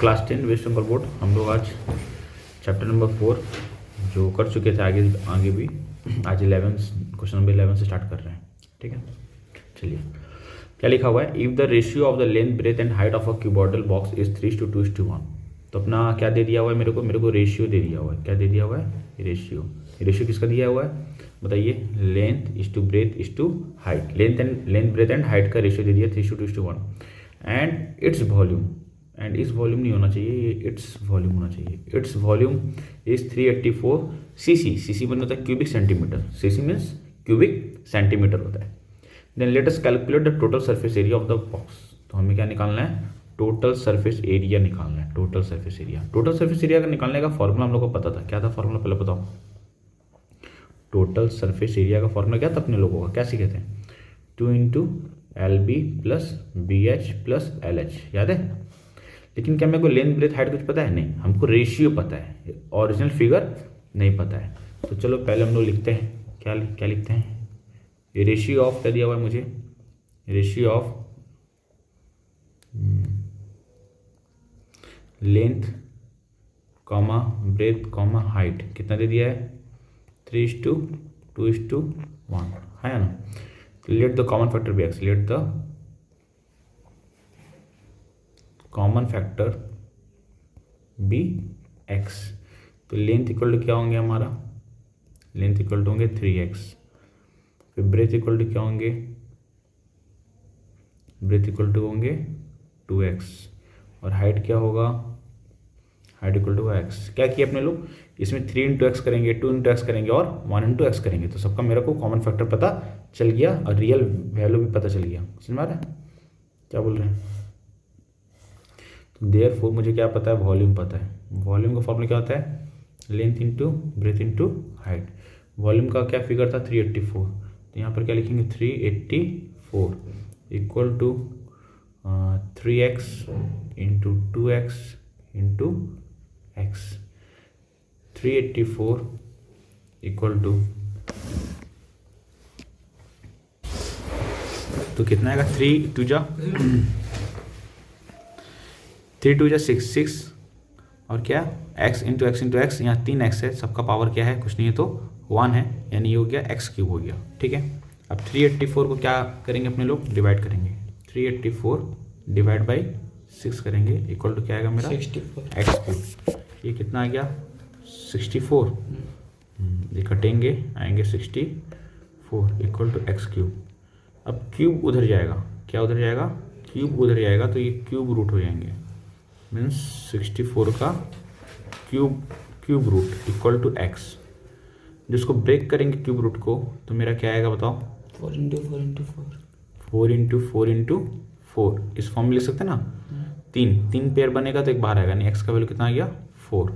Class 10 waste Bengal board. हम लोग आज चैप्टर नंबर 4 जो कर चुके थे आगे भी आज 11 क्वेश्चन नंबर 11 से स्टार्ट कर रहे हैं। ठीक है, चलिए क्या लिखा हुआ है। If the ratio of the length breadth and height of a cuboidal box is 3:2:1। तो अपना क्या दे दिया हुआ है, मेरे को रेशियो दे दिया हुआ है। क्या दे दिया हुआ है? रेशियो किसका दिया हुआ है बताइए? Length is to breadth is to height. Length breadth and height का रेशियो दे दिया 3:2:1 and its volume, and is volume नहीं होना चाहिए, ये इट्स वॉल्यूम होना चाहिए। Its volume is 384 CC. CC मतलब होता है cubic centimetre. CC means cubic centimetre होता है। Then let us calculate the total surface area of the box. तो हमें क्या निकालना है? टोटल सरफेस एरिया निकालना है। टोटल सरफेस एरिया का निकालने का फॉर्मूला हम लोग को पता था। क्या था फॉर्मूला पहले बताओ? टोटल सरफेस एरिया का फॉर्मूला क्या था अपने लोगों का? क्या सीखे थे? 2 × LB + BH + LH, याद है? लेकिन क्या मेरे को लेंथ ब्रेथ हाइट कुछ पता है? नहीं, हमको रेशियो पता है, ओरिजिनल फिगर नहीं पता है। तो चलो पहले हम लोग लिखते हैं। क्या लिखते हैं? ये रेशियो ऑफ क्या दिया हुआ है मुझे? Ratio of length comma breadth comma height कितना दे दिया है? 3:2:1 है ना। Let the common factor be x. Let the common factor be x. तो लेंथ इक्वल टू क्या होंगे हमारा? लेंथ इक्वल टू होंगे 3x। फिर ब्रेथ इक्वल टू क्या होंगे? ब्रेथ इक्वल टू होंगे 2x। और हाइट क्या होगा? Height equal to x। क्या किया अपने लोग? इसमें 3 × x करेंगे, 2 × x करेंगे और 1 × x करेंगे। तो सबका मेरे को कॉमन फैक्टर पता चल गया और रियल वैल्यू भी पता चल गया। समझ में आ रहा है क्या बोल रहे हैं? तो देयरफॉर मुझे क्या पता है? वॉल्यूम पता है। वॉल्यूम का फॉर्मूला क्या होता है? Length into breadth into height. Volume का क्या फिगर था? 384। तो यहाँ पर क्या लिखेंगे? 384 equal to 3x into 2x into x। 384 equal to, तो कितना आएगा? 3 × 2 = 6 और क्या? x into x into x. यहाँ 3x है, सबका पावर क्या है? कुछ नहीं है तो 1 है, यानी ये हो गया x³ हो गया। ठीक है, अब 384 को क्या करेंगे अपने लोग? डिवाइड करेंगे। 384 डिवाइड बाई 6 करेंगे इक्वल टू क्या आएगा मेरा? 64 x³। ये कितना आ गया? 64। ये कटेंगे, आएंगे 64 इक्वल टू x³। अब क्यूब उधर जाएगा, क्या उधर जाएगा? क्यूब उधर जाएगा, तो ये क्यूब रूट हो जाएंगे। मीन्स 64 का cube root equal to x। जिसको ब्रेक करेंगे क्यूब रूट को, तो मेरा क्या आएगा बताओ? 4 × 4 × 4। 4 × 4 × 4 इस फॉर्म में लिख सकते हैं ना। तीन पेयर बनेगा तो एक बाहर आएगा, नहीं x का वैल्यू कितना आ गया? 4।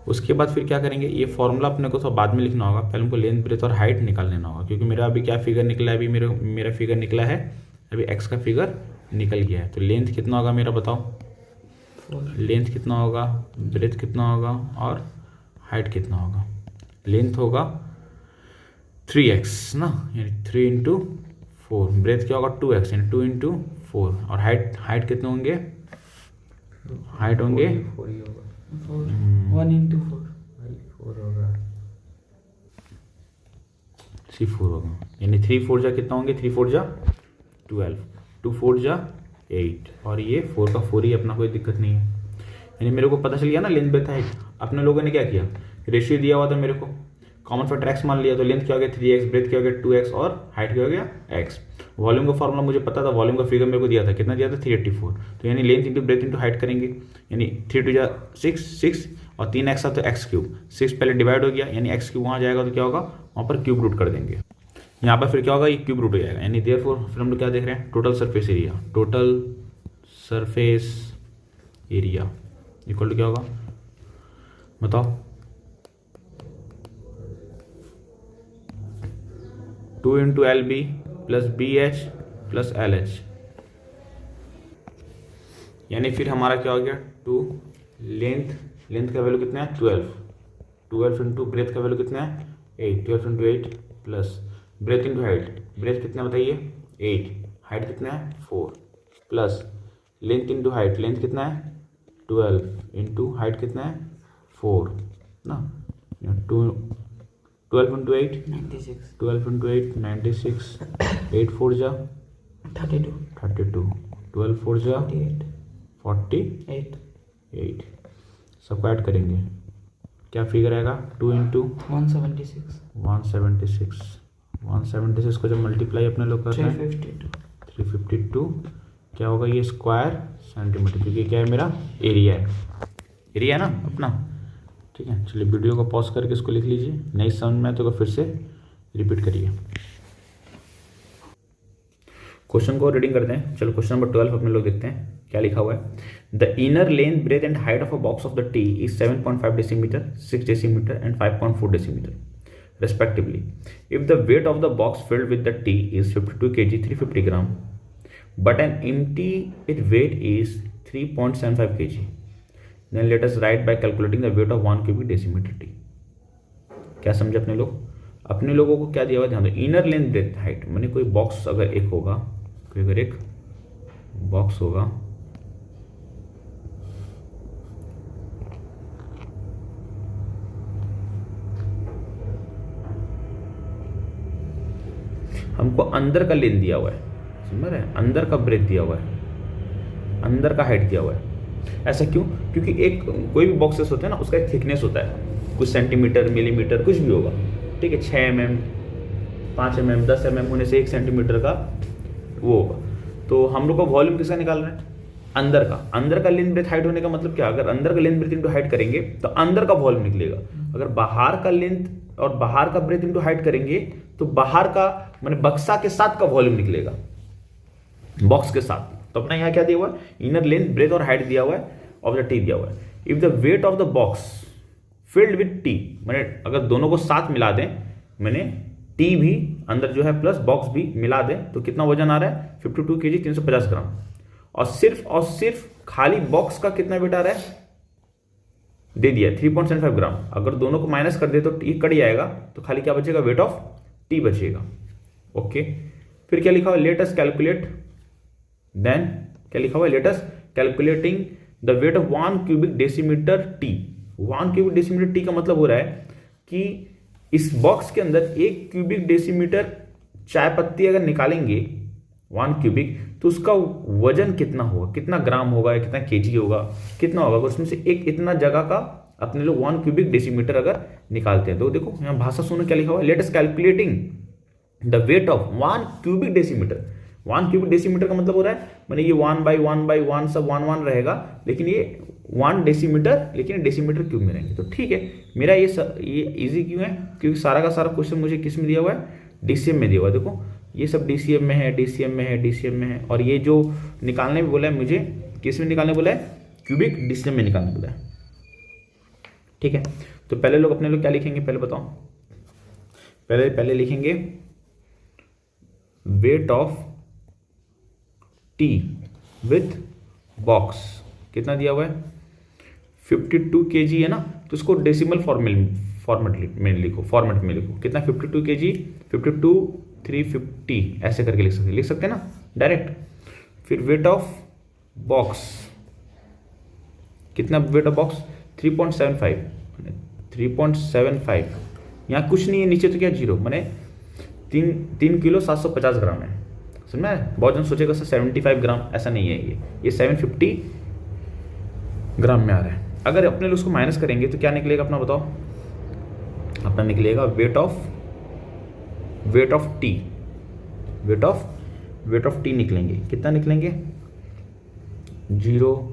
उसके बाद फिर क्या करेंगे? ये फॉर्मूला अपने को तो बाद में लिखना होगा, पहले हमको लेंथ ब्रेथ और हाइट निकाल लेना होगा। क्योंकि मेरा अभी क्या फिगर निकला है? अभी मेरा फिगर निकला है, अभी x का फिगर निकल गया है। तो लेंथ कितना होगा मेरा बताओ? लेंथ कितना होगा, ब्रेथ कितना होगा और हाइट कितना होगा? लेंथ होगा 3x ना, यानी 3 × 4। ब्रेथ क्या होगा? 2x यानी 2 × 4। और हाइट कितने होंगे? हाइट होंगे 1 × 4 होगा। 4 होगा, यानी 3 × 4 = कितना होंगे? 3 × 4 = 12, 2 × 4 = 8 और ये 4 का 4 ही, अपना कोई दिक्कत नहीं है। यानी मेरे को पता चल गया ना लेंथ ब्रेथ हाइट। अपने लोगों ने क्या किया? रेशियो दिया हुआ था मेरे को, कॉमन फैक्टर x मान लिया, तो लेंथ क्या हो गया? 3x, ब्रेथ क्या हो गया? 2x और हाइट क्या हो गया? x। वॉल्यूम का फॉर्मूला मुझे पता था, वॉल्यूम का फिगर मेरे को दिया था, कितना दिया था? 384। तो यानी length into breadth into height करेंगे, यानी 3 × 2 = 6 और 3x था तो x³। 6 पहले डिवाइड हो गया, यानी x³ वहाँ जाएगा तो क्या होगा? वहाँ पर क्यूब रूट कर देंगे। यहाँ पर फिर क्या होगा? ये क्यूब रूट हो जाएगा, यानी देयरफॉर फिर हम लोग क्या देख रहे हैं? Total surface area. Total surface area equal to क्या होगा बताओ? 2 × LB + BH + LH। यानी फिर हमारा क्या हो गया? 2 लेंथ का वैल्यू कितना है? 12 इंटू ब्रेथ का वैल्यू कितना है? 8। 12 × 8 plus breadth into height. Breadth कितना बताइए? 8। हाइट कितना है? 4 plus length into height, length कितना है 12 इंटू हाइट कितना है 4 ना, 12 इंटू 8 96 12 इंटू 8 96, 8 4 जा 32 32, 12 4 जा 48 48, सबको ऐड करेंगे क्या फिगर आएगा 2 इंटू 176 176 को जब मल्टीप्लाई अपने लोग कर रहे हैं 352 क्या होगा ये स्क्वायर सेंटीमीटर, क्योंकि क्या है मेरा एरिया है ना अपना। ठीक है, चलिए वीडियो को पॉज करके इसको लिख लीजिए, नहीं समझ में तो फिर से रिपीट करिए। क्वेश्चन को रीडिंग करते हैं। चलो क्वेश्चन नंबर 12 अपने लोग देखते हैं क्या लिखा हुआ है। The inner length breadth and height of a box of the T is 7.5 decimetre, 6 decimetre and 5.4 decimetre respectively. If the weight of the box filled with the tea is 52 kg 350 gram, but an empty weight is 3.75 kg, then let us write by calculating the weight of 1 cubic decimeter tea. क्या समझे अपने लोग? अपने लोगों को क्या दिया हुआ ध्यान दो, इनर लेंथ ब्रेथ हाइट माने कोई बॉक्स अगर एक होगा, कोई अगर एक बॉक्स होगा हमको अंदर का लेंथ दिया हुआ है, समझ रहे हैं, अंदर का ब्रेथ दिया हुआ है, अंदर का हाइट दिया हुआ है। ऐसा क्यों? क्योंकि एक कोई भी बॉक्सेस होते हैं ना उसका एक थिकनेस होता है, कुछ सेंटीमीटर मिलीमीटर कुछ भी होगा, ठीक है, 6 mm 5 mm 10 mm होने से 1 सेंटीमीटर का वो होगा। तो हम लोग को वॉल्यूम किसका निकालना है? अंदर का लेंथ ब्रेथ हाइट होने का मतलब क्या, अगर अंदर का लेंथ ब्रेथ इंटू हाइट करेंगे तो अंदर का वॉल्यूम निकलेगा, अगर बाहर का लेंथ और बाहर का ब्रेथ इंटू हाइट करेंगे तो बाहर का माने बक्सा के साथ का वॉल्यूम निकलेगा, बॉक्स के साथ। तो अपना यहाँ क्या दिया हुआ है, इनर लेंथ ब्रेथ और हाइट दिया हुआ है, ऑफ द टी दिया हुआ है। If the weight of the box filled with T, माने अगर दोनों को साथ मिला दें, मैंने टी भी अंदर जो है प्लस बॉक्स भी मिला दें तो कितना वजन आ रहा है 52 kg 350 ग्राम, और सिर्फ खाली बॉक्स का कितना वेट आ रहा है दे दिया 3.75 ग्राम। अगर दोनों को माइनस कर दे तो टी कट जाएगा, तो खाली क्या बचेगा, वेट ऑफ टी बचेगा। ओके, फिर क्या लिखा हुआ, लेट अस कैलकुलेट, देन क्या लिखा हुआ, let us calculating the wait of 1 cubic decimetre T. 1 cubic decimetre T का मतलब हो रहा है कि इस बॉक्स के अंदर 1 क्यूबिक डेसीमीटर चाय पत्ती अगर निकालेंगे 1 क्यूबिक तो उसका वजन कितना होगा, कितना ग्राम होगा, कितना केजी होगा, कितना होगा, उसमें से एक इतना जगह का अपने लोग 1 क्यूबिक डेसीमीटर अगर निकालते हैं। तो देखो यहाँ भाषा सुनो क्या लिखा हुआ है, let us calculating the wait of 1 cubic decimetre. 1 cubic decimetre का मतलब हो रहा है मैंने ये 1/1/1 सब 1 रहेगा, लेकिन ये 1 डेसीमीटर, लेकिन डेसीमीटर क्यूब में रहेंगे। तो ठीक है, मेरा ये इजी क्यों है, क्योंकि सारा का सारा क्वेश्चन मुझे किस में दिया हुआ है, डीसीएम में दिया हुआ है। देखो ये सब डीसीएम में है, डीसीएम में है, डीसीएम में है, और ये जो निकालने में बोला है मुझे, किस में निकालने बोला है, क्यूबिक डीसीएम में निकालने बोला है। ठीक है, तो पहले लोग अपने लोग क्या लिखेंगे, पहले बताओ, पहले लिखेंगे weight of T with box, कितना दिया हुआ है 52 kg है ना, तो उसको डेसिमल फॉर्मेट में लिखो, कितना 52 kg 52 350 ऐसे करके लिख सकते हैं ना डायरेक्ट। फिर वेट ऑफ बॉक्स, कितना वेट ऑफ बॉक्स 3.75, यहाँ कुछ नहीं है नीचे, तो क्या 0, माने 3 किलो 750 ग्राम है, समझ में। बहुत जन सोचेगा सर 75 ग्राम, ऐसा नहीं है, ये 750 ग्राम में आ रहा है। अगर अपने लोग उसको माइनस करेंगे तो क्या निकलेगा अपना बताओ, अपना निकलेगा वेट ऑफ टी निकलेंगे, कितना निकलेंगे 0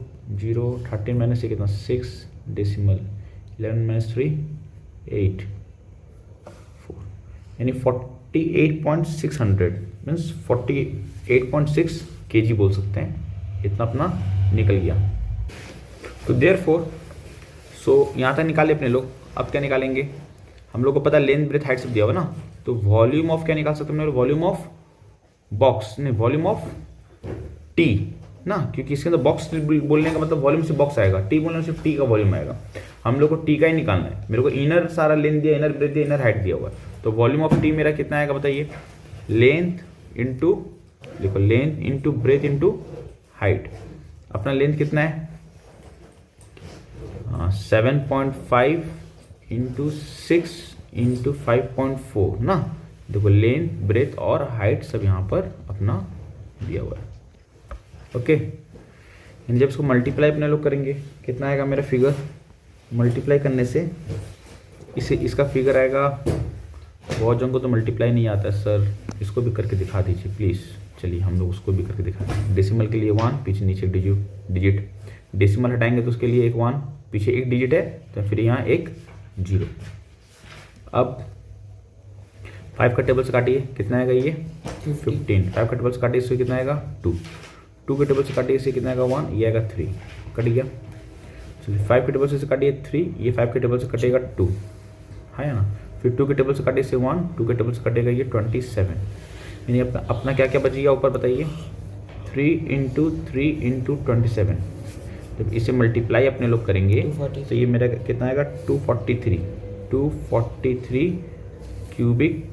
13 माइनस से कितना 6 डेसिमल 11 माइनस 3 8 4, यानी 48.600 मीन्स 48.6 kg बोल सकते हैं, इतना अपना निकल गया। तो देयरफॉर यहाँ तक निकाले अपने लोग। अब क्या निकालेंगे, हम लोग को पता है लेंथ ब्रेथ हाइट सब दिया हुआ ना, तो वॉल्यूम ऑफ क्या निकाल सकते हैं, वॉल्यूम ऑफ बॉक्स नहीं, वॉल्यूम ऑफ टी ना, क्योंकि इसके अंदर बॉक्स बोलने का मतलब वॉल्यूम से बॉक्स आएगा, टी बोलने से टी का वॉल्यूम आएगा। हम लोग को टी का ही निकालना है, मेरे को इनर सारा लेंथ दिया, इनर ब्रेथ दिया, इनर हाइट दिया हुआ है, तो वॉल्यूम ऑफ टी मेरा कितना आएगा बताइए, लेंथ इंटू, देखो length into breadth into height, अपना लेंथ कितना है 7.5 इंटू 6 इंटू 5.4 ना। देखो लेंथ ब्रेथ और हाइट सब यहाँ पर अपना दिया हुआ है। ओके, जब इसको मल्टीप्लाई अपने लोग करेंगे कितना आएगा मेरा फिगर, मल्टीप्लाई करने से इसे इसका फिगर आएगा। बहुत जन को तो मल्टीप्लाई नहीं आता है सर, इसको भी करके दिखा दीजिए प्लीज़। चलिए हम लोग उसको भी करके दिखाते हैं। डेसिमल के लिए 1, पीछे नीचे एक डिजिट, डेसिमल हटाएंगे तो उसके लिए एक 1, पीछे एक डिजिट है तो फिर यहाँ एक 0। अब 5 का टेबल से काटिए, कितना आएगा ये 15। 5 का टेबल से काटिए इससे कितना आएगा 2। 2 के टेबल से काटिए इससे कितना आएगा 1, ये आएगा 3, कट गया। चलिए 5 के टेबल से काटिए 3, ये 5 के टेबल से कटेगा 2 है ना। फिर 2 के टेबल से काटिए इससे 1, 2 के टेबल से कटेगा ये 27। यानी अपना क्या क्या बचेगा ऊपर बताइए, 3 इंटू 3 इंटू 27। जब इसे मल्टीप्लाई अपने लोग करेंगे तो ये मेरा कितना आएगा 243 क्यूबिक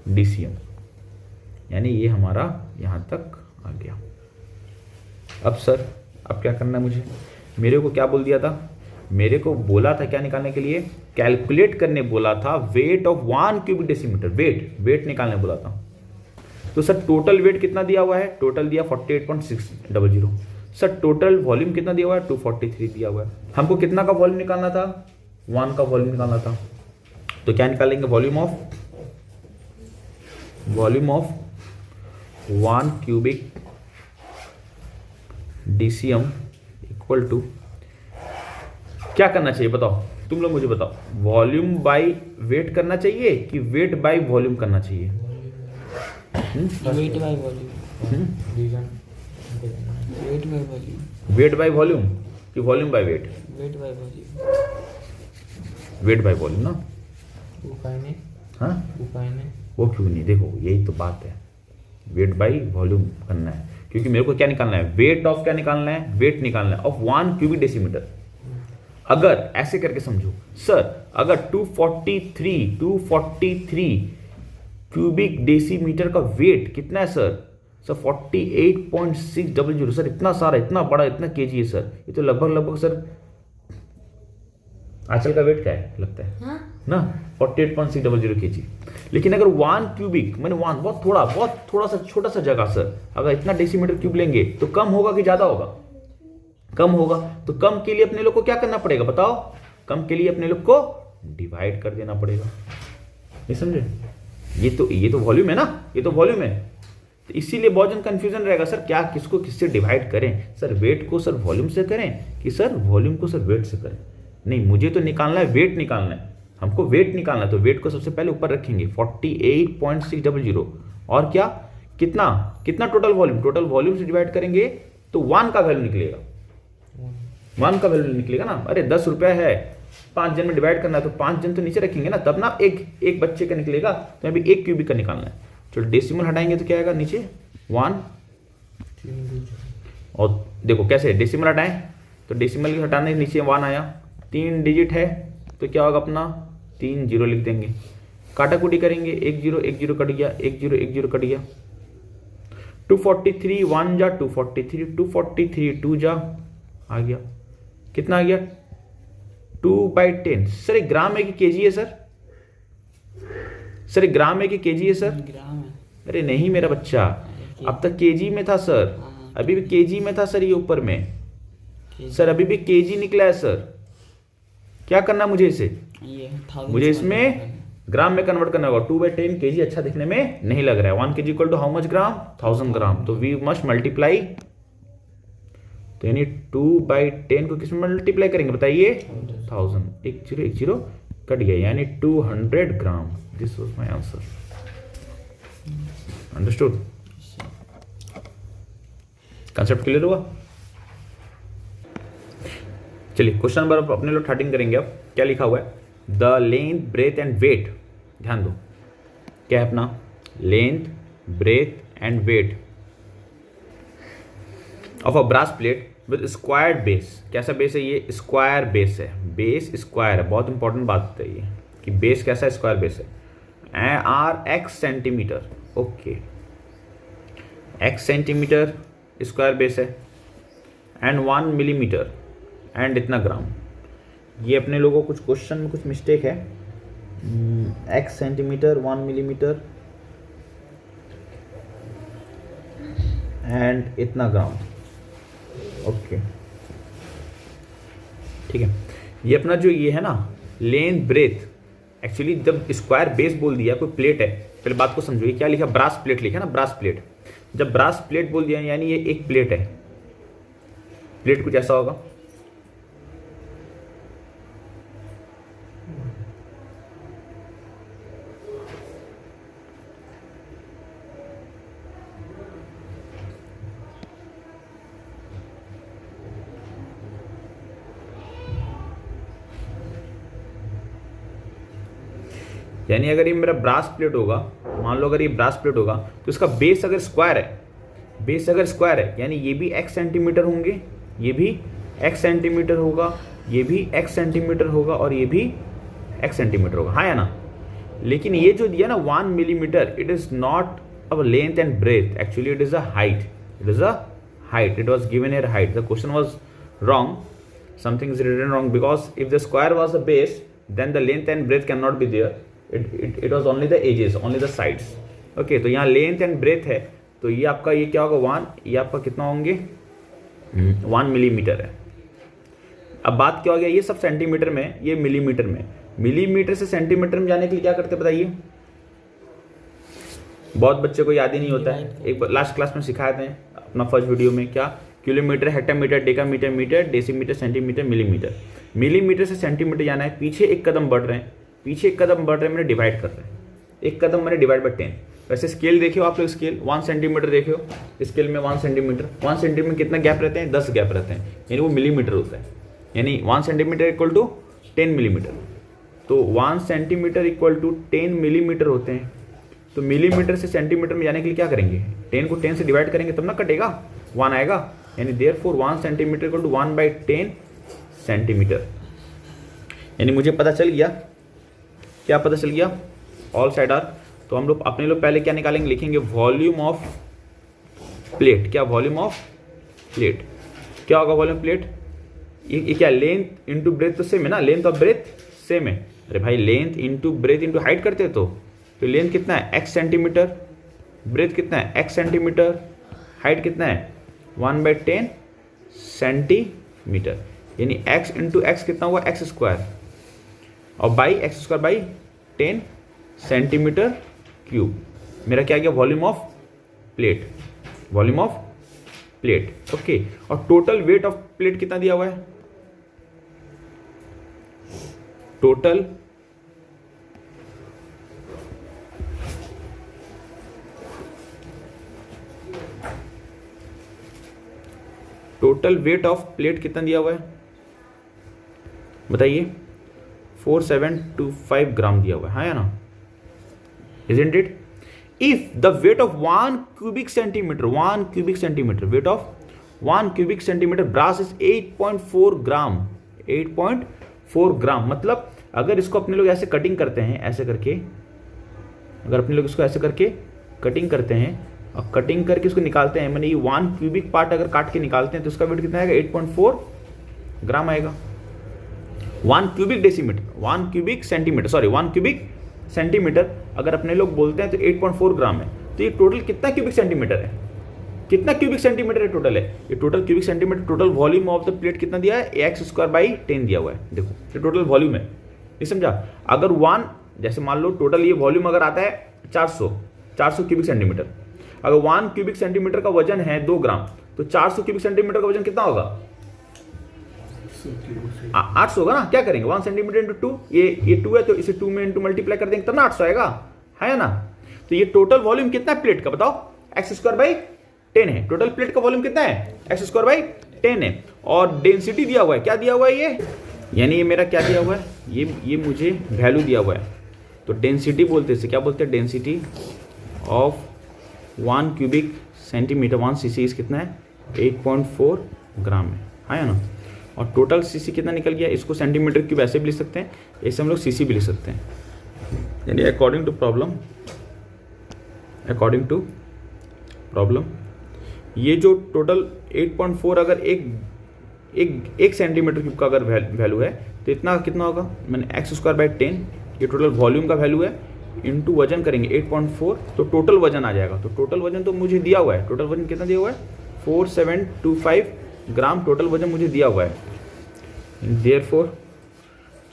DCM, यानी ये हमारा यहाँ तक आ गया। अब सर अब क्या करना है मुझे, मेरे को क्या बोल दिया था, मेरे को बोला था क्या निकालने के लिए, कैलकुलेट करने बोला था weight of 1 cubic decimetre, weight निकालने बोला था। तो सर टोटल वेट कितना दिया हुआ है, टोटल दिया 48.600। सर टोटल वॉल्यूम कितना दिया हुआ है 243 दिया हुआ है। हमको कितना का वॉल्यूम निकालना था, 1 का वॉल्यूम निकालना था। तो क्या निकालेंगे, volume of 1 cubic DCM equal to क्या करना चाहिए बताओ, तुम लोग मुझे बताओ, वॉल्यूम बाय वेट करना चाहिए कि वेट बाय वॉल्यूम करना चाहिए। Weight by volume, weight by volume कि volume by weight, weight by volume ना। उपाय नहीं, हाँ उपाय नहीं, वो क्यों नहीं, देखो यही तो बात है, वेट बाय वॉल्यूम करना है क्योंकि मेरे को क्या निकालना है, वेट ऑफ क्या निकालना है, वेट निकालना है ऑफ 1 क्यूबिक डेसीमीटर। अगर ऐसे करके समझो सर, अगर 243 क्यूबिक डेसीमीटर का वेट कितना है सर 48.600। सर इतना सारा, इतना बड़ा, इतना केजी है सर, ये तो लगभग सर आंचल का वेट क्या है लगता है हाँ? ना 48.600 केजी। लेकिन अगर 1 क्यूबिक मैंने 1 बहुत थोड़ा सा छोटा सा जगह सर, अगर इतना डेसीमीटर क्यूब लेंगे तो कम होगा कि ज्यादा होगा, कम होगा। तो कम के लिए अपने लोग को क्या करना पड़ेगा बताओ, कम के लिए अपने लोग को डिवाइड कर देना पड़ेगा, नहीं समझे। ये तो वॉल्यूम है ना, ये तो वॉल्यूम है, तो इसीलिए बहुत जन कंफ्यूजन रहेगा सर क्या किसको किससे डिवाइड करें, सर वेट को सर वॉल्यूम से करें कि सर वॉल्यूम को सर वेट से करें। नहीं, मुझे तो निकालना है वेट निकालना है, हमको वेट निकालना है, तो वेट को सबसे पहले ऊपर रखेंगे 48.600 और क्या कितना टोटल वॉल्यूम से डिवाइड करेंगे तो 1 का वैल्यू निकलेगा, 1 का वैल्यू निकलेगा ना। अरे 10 रुपया है, 5 जन में डिवाइड करना है तो 5 जन तो नीचे रखेंगे ना, तब ना एक बच्चे का निकलेगा, तो अभी 1 क्यूबिक का निकालना है। चलो डेसिमल हटाएंगे तो क्या आएगा नीचे 1, और देखो कैसे डेसिमल हटाएं तो डेसिमल हटाने नीचे 1 आया, 3 डिजिट है तो क्या होगा अपना 3 0 लिख देंगे, काटाकुटी करेंगे 1 0 कट गया, 1 0 कट गया। 243 1 जा 243 2 जा आ गया, कितना आ गया 2/10। सर एक ग्राम है कि केजी है सर एक ग्राम है कि केजी है सर, ग्राम है। अरे नहीं मेरा बच्चा, अब तक केजी में था सर, अभी भी केजी में था सर, ये ऊपर में सर अभी भी केजी निकला है सर। क्या करना मुझे इसे, ये मुझे इसमें ग्राम में कन्वर्ट करना होगा। 2/10 केजी अच्छा दिखने में नहीं लग रहा है। 1 kg equal to how much gram, 1000 gram, तो वी मस्ट मल्टीप्लाई, तो यानी 2/10 को किसमें मल्टीप्लाई करेंगे बताइए 1000, 1 0 कट गया, यानी 200 ग्राम। This was my answer, understood, concept clear हुआ। चलिए क्वेश्चन नंबर अपने लोग 13 करेंगे। अब क्या लिखा हुआ है, the length breadth and weight, ध्यान दो क्या है अपना, length breadth and weight of a brass plate with squared base. कैसा बेस है ये, स्क्वायर बेस है, बेस स्क्वायर है, बहुत इंपॉर्टेंट बात है ये कि बेस कैसा है, स्क्वायर बेस है। R x centimetre, okay x centimetre square base है एंड 1 मिलीमीटर एंड इतना ग्राम। ये अपने लोगों को कुछ क्वेश्चन में कुछ मिस्टेक है, x सेंटीमीटर 1 मिलीमीटर एंड इतना ग्राम। ओके ठीक है। ये अपना जो ये है ना लेंथ ब्रेथ, एक्चुअली जब स्क्वायर बेस बोल दिया कोई प्लेट है, पहले बात को समझो, ये क्या लिखा, ब्रास प्लेट लिखा ना, ब्रास प्लेट। जब ब्रास प्लेट बोल दिया यानी ये एक प्लेट है, प्लेट कुछ ऐसा होगा, यानी अगर ये मेरा ब्रास प्लेट होगा, मान लो अगर ये ब्रास प्लेट होगा तो इसका बेस अगर स्क्वायर है, बेस अगर स्क्वायर है यानी ये भी x सेंटीमीटर होंगे, ये भी x सेंटीमीटर होगा, ये भी x सेंटीमीटर होगा और ये भी x सेंटीमीटर होगा, हाँ या ना। लेकिन ये जो दिया ना 1 millimetre, it is not a length and breadth, actually it is a height, it is a height, it was given air height. The question was wrong, something is written wrong, because if the square was the base then the length and breadth can not be there, it was only the edges, only the sides। Okay तो यहाँ length and breath है, तो ये आपका ये क्या होगा 1, ये आपका कितना होंगे 1 मिलीमीटर है। अब बात क्या हो गया, ये सब सेंटीमीटर में, ये मिलीमीटर में, मिलीमीटर से सेंटीमीटर में जाने के लिए क्या करते बताइए, बहुत बच्चे को याद ही नहीं होता है। एक बार लास्ट क्लास में सिखाए थे अपना फर्स्ट वीडियो में, क्या kilometre, hectometre, decametre, metre, decimetre, centimetre, millimetre. Millimetre से सेंटीमीटर जाना है, पीछे एक कदम बढ़ रहे हैं, पीछे एक कदम बढ़ रहे हैं, मैंने डिवाइड कर रहे हैं, एक कदम मैंने डिवाइड बाय 10। वैसे स्केल देखियो आप लोग, स्केल 1 सेंटीमीटर देखियो, स्केल में 1 सेंटीमीटर, 1 सेंटीमीटर में कितना गैप रहते हैं, 10 गैप रहते हैं, यानी वो मिलीमीटर होता है, यानी 1 सेंटीमीटर इक्वल टू 10 मिलीमीटर। तो 1 सेंटीमीटर इक्वल टू 10 मिलीमीटर होते हैं। तो मिलीमीटर से सेंटीमीटर में जाने के लिए क्या करेंगे, 10 को 10 से डिवाइड करेंगे तब ना कटेगा, 1 आएगा, यानी therefore 1 centimetre equal to 1/10 centimetre. यानी मुझे पता चल गया, क्या पता चल गया, ऑल साइड आर। तो हम लोग अपने लोग पहले क्या निकालेंगे, लिखेंगे वॉल्यूम ऑफ प्लेट। क्या वॉल्यूम ऑफ प्लेट, क्या होगा वॉल्यूम प्लेट, ये क्या लेंथ इंटू ब्रेथ तो सेम है ना, लेंथ और ब्रेथ सेम है। अरे भाई length into breadth into height करते तो लेंथ कितना है x सेंटीमीटर, ब्रेथ कितना है x सेंटीमीटर, हाइट कितना है 1/10 सेंटीमीटर, यानी x इंटू एक्स कितना हुआ x स्क्वायर, और by x square by 10 centimetre cube. मेरा क्या गया volume of plate, volume of plate. Okay, और टोटल वेट ऑफ प्लेट कितना दिया हुआ है, टोटल वेट ऑफ प्लेट कितना दिया हुआ है बताइए, 4725 ग्राम दिया हुआ है, हाँ या ना, isn't it? If the weight of 1 cubic centimeter, weight of 1 cubic centimeter brass is 8.4 ग्राम, 8.4 ग्राम। मतलब अगर इसको अपने लोग ऐसे कटिंग करते हैं, ऐसे करके, अगर अपने लोग इसको ऐसे करके कटिंग करते हैं और कटिंग करके इसको निकालते हैं, मैंने ये 1 क्यूबिक पार्ट अगर काट के निकालते हैं तो उसका वेट कितना आएगा, 8.4 ग्राम आएगा। 1 cubic decimetre, 1 cubic centimetre, sorry 1 cubic centimetre अगर अपने लोग बोलते हैं तो 8.4 ग्राम है। तो ये टोटल कितना क्यूबिक सेंटीमीटर है, कितना क्यूबिक सेंटीमीटर है टोटल है, ये total cubic centimetre, total volume of the plate कितना दिया है, x²/10 दिया हुआ है। देखो ये टोटल वॉल्यूम है, ये समझा। अगर 1 जैसे मान लो टोटल ये वॉल्यूम अगर आता है 400 क्यूबिक सेंटीमीटर, अगर 1 क्यूबिक सेंटीमीटर का वजन है 2 ग्राम, तो 400 क्यूबिक सेंटीमीटर का वजन कितना होगा, 800 होगा ना। क्या करेंगे 1 सेंटीमीटर इंटू 2, ये 2 है तो इसे 2 में इंटू मल्टीप्लाई कर देंगे तब ना 800 आएगा, है ना। तो ये टोटल वॉल्यूम कितना है प्लेट का बताओ, x²/10 है। टोटल प्लेट का वॉल्यूम कितना है, x²/10 है। और डेंसिटी दिया हुआ है, क्या दिया हुआ है ये, यानी ये मेरा क्या दिया हुआ है, ये मुझे वैल्यू दिया हुआ है। तो डेंसिटी बोलते हैं, क्या बोलते हैं, density of 1 cubic centimetre 1 cc कितना है, 8.4 ग्राम है, हाँ ना। और टोटल सीसी कितना निकल गया, इसको सेंटीमीटर क्यूब ऐसे भी लिख सकते हैं, ऐसे हम लोग सीसी भी लिख सकते हैं। यानी अकॉर्डिंग टू प्रॉब्लम ये जो टोटल 8.4 अगर एक सेंटीमीटर क्यूब का अगर वैल्यू है तो इतना कितना होगा, मैंने x²/10 ये टोटल वॉल्यूम का वैल्यू है, इनटू वजन करेंगे 8.4 तो टोटल वजन आ जाएगा। तो टोटल वजन तो मुझे दिया हुआ है, टोटल वजन कितना दिया हुआ है 4725 ग्राम टोटल वजन मुझे दिया हुआ है। देयरफॉर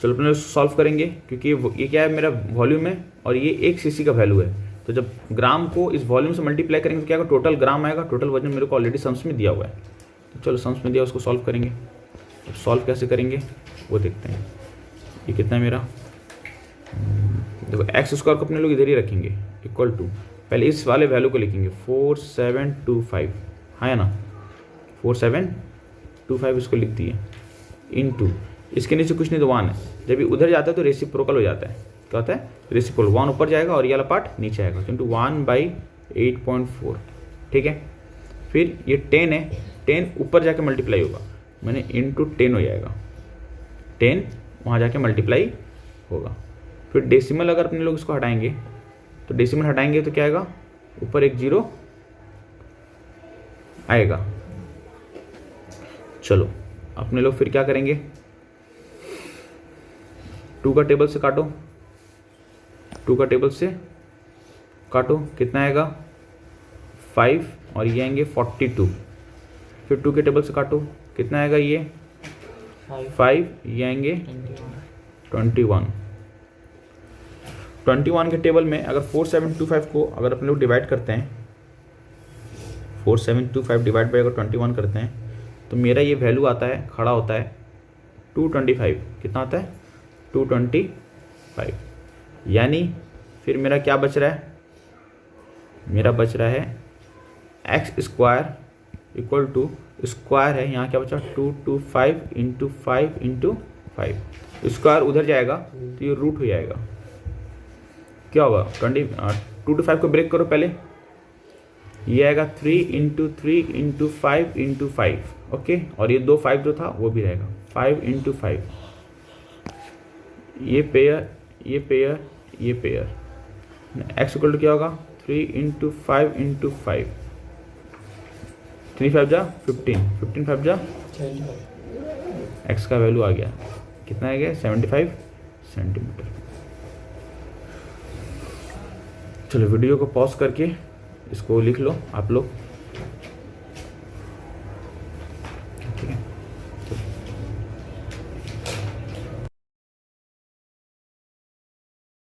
चलो अपने सॉल्व करेंगे, क्योंकि ये क्या है मेरा वॉल्यूम है और ये 1 cc का वैल्यू है। तो जब ग्राम को इस वॉल्यूम से मल्टीप्लाई करेंगे तो क्या होगा, टोटल ग्राम आएगा। टोटल वजन मेरे को ऑलरेडी सम्स में दिया हुआ है, तो चलो सम्स में दिया उसको सॉल्व करेंगे। अब सॉल्व कैसे करेंगे वो देखते हैं। ये कितना है मेरा, देखो x² को अपने लोग इधर ही रखेंगे इक्वल टू, पहले इस वाले वैल्यू को लिखेंगे 4725, हाँ है ना 4725 इसको लिख दिए, इनटू इसके नीचे कुछ नहीं तो 1 है। जब ये उधर जाता है तो रेसिप्रोकल हो जाता है, क्या होता है रेसिप्रोकल, 1 ऊपर जाएगा और ये वाला पार्ट नीचे आएगा, इंटू 1/8.4, ठीक है। फिर ये 10 है, 10 ऊपर जाके मल्टीप्लाई होगा, मैंने इंटू 10 हो जाएगा, 10 वहाँ जाके मल्टीप्लाई होगा। फिर डेसिमल अगर अपने लोग इसको हटाएंगे तो डेसिमल हटाएंगे तो क्या आएगा, ऊपर एक 0 आएगा। चलो अपने लोग फिर क्या करेंगे, 2 का टेबल से काटो, 2 का टेबल से काटो, कितना आएगा 5 और ये आएंगे 42। फिर 2 के टेबल से काटो, कितना आएगा ये 5, ये आएंगे 21। 21 के टेबल में अगर 4725 को अगर अपने लोग डिवाइड करते हैं, 4725 डिवाइड बाई अगर 21 करते हैं तो मेरा ये वैल्यू आता है, खड़ा होता है 225। कितना आता है 225। यानी फिर मेरा क्या बच रहा है, मेरा बच रहा है x² इक्वल टू स्क्वायर है, यहाँ क्या बचा 225 इंटू 5 इंटू 5, स्क्वायर उधर जाएगा तो ये रूट हो जाएगा, क्या होगा 2 to 5 को ब्रेक करो पहले, ये आएगा 3 इंटू 3 इंटू 5 इंटू 5, ओके। और ये 2 5 जो था वो भी रहेगा 5 इंटू 5, ये पेयर ये पेयर ये पेयर, x इक्वल टू क्या होगा 3 इंटू 5 इंटू 5, 3 5 जा 15, 15 5 जा 75। x का वैल्यू आ गया, कितना आ गया 75 सेंटीमीटर। चलो वीडियो को पॉज करके इसको लिख लो आप लोग।